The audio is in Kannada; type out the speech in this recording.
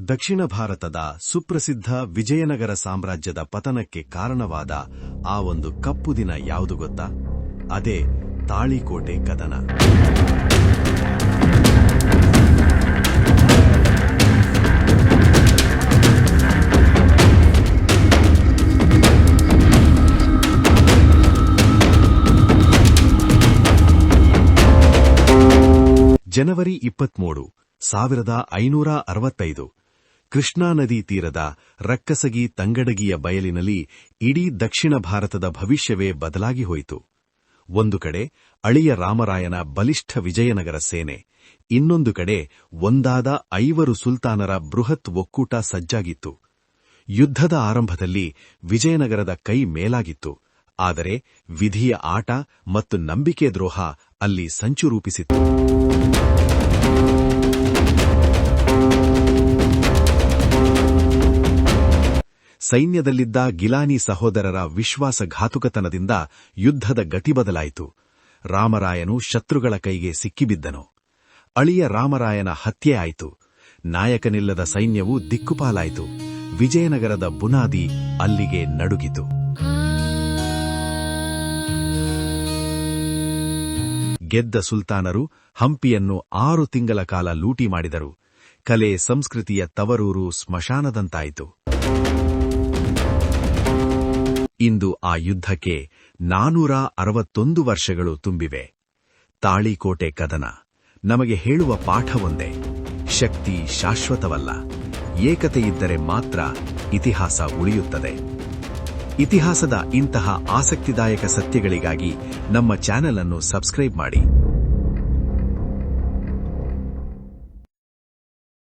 ದಕ್ಷಿಣ ಭಾರತದ ಸುಪ್ರಸಿದ್ಧ ವಿಜಯನಗರ ಸಾಮ್ರಾಜ್ಯದ ಪತನಕ್ಕೆ ಕಾರಣವಾದ ಆ ಒಂದು ಕಪ್ಪು ದಿನ ಯಾವುದು ಗೊತ್ತಾ? ಅದೇ ತಾಳಿಕೋಟೆ ಕದನ. ಜನವರಿ 23, 1565 ಕೃಷ್ಣಾ ನದಿ ತೀರದ ರಕ್ಕಸಗಿ ತಂಗಡಗಿಯ ಬಯಲಿನಲ್ಲಿ ಇಡೀ ದಕ್ಷಿಣ ಭಾರತದ ಭವಿಷ್ಯವೇ ಬದಲಾಗಿ ಹೋಯಿತು. ಒಂದು ಕಡೆ ಅಳಿಯ ರಾಮರಾಯನ ಬಲಿಷ್ಠ ವಿಜಯನಗರ ಸೇನೆ, ಇನ್ನೊಂದು ಕಡೆ ಒಂದಾದ 5 ಸುಲ್ತಾನರ ಬೃಹತ್ ಒಕ್ಕೂಟ ಸಜ್ಜಾಗಿತ್ತು. ಯುದ್ಧದ ಆರಂಭದಲ್ಲಿ ವಿಜಯನಗರದ ಕೈ ಮೇಲಾಗಿತ್ತು. ಆದರೆ ವಿಧಿಯ ಆಟ ಮತ್ತು ನಂಬಿಕೆ ದ್ರೋಹ ಅಲ್ಲಿ ಸಂಚು ರೂಪಿಸಿತ್ತು. ಸೈನ್ಯದಲ್ಲಿದ್ದ ಗಿಲಾನಿ ಸಹೋದರರ ವಿಶ್ವಾಸಘಾತುಕತನದಿಂದ ಯುದ್ಧದ ಗತಿ ಬದಲಾಯಿತು. ರಾಮರಾಯನು ಶತ್ರುಗಳ ಕೈಗೆ ಸಿಕ್ಕಿಬಿದ್ದನು. ಅಳಿಯ ರಾಮರಾಯನ ಹತ್ಯೆ ಆಯಿತು. ನಾಯಕನಿಲ್ಲದ ಸೈನ್ಯವು ದಿಕ್ಕುಪಾಲಾಯಿತು. ವಿಜಯನಗರದ ಬುನಾದಿ ಅಲ್ಲಿಗೆ ನಡುಗಿತು. ಗೆದ್ದ ಸುಲ್ತಾನರು ಹಂಪಿಯನ್ನು 6 ತಿಂಗಳ ಕಾಲ ಲೂಟಿ ಮಾಡಿದರು. ಕಲೆ ಸಂಸ್ಕೃತಿಯ ತವರೂರು ಸ್ಮಶಾನದಂತಾಯಿತು. ಇಂದು ಆ ಯುದ್ಧಕ್ಕೆ 461 ವರ್ಷಗಳು ತುಂಬಿವೆ. ತಾಳಿಕೋಟೆ ಕದನ ನಮಗೆ ಹೇಳುವ ಪಾಠವೊಂದೇ: ಶಕ್ತಿ ಶಾಶ್ವತವಲ್ಲ, ಏಕತೆಯಿದ್ದರೆ ಮಾತ್ರ ಇತಿಹಾಸ ಉಳಿಯುತ್ತದೆ. ಇತಿಹಾಸದ ಇಂತಹ ಆಸಕ್ತಿದಾಯಕ ಸತ್ಯಗಳಿಗಾಗಿ ನಮ್ಮ ಚಾನೆಲ್ ಅನ್ನು ಸಬ್ಸ್ಕ್ರೈಬ್ ಮಾಡಿ.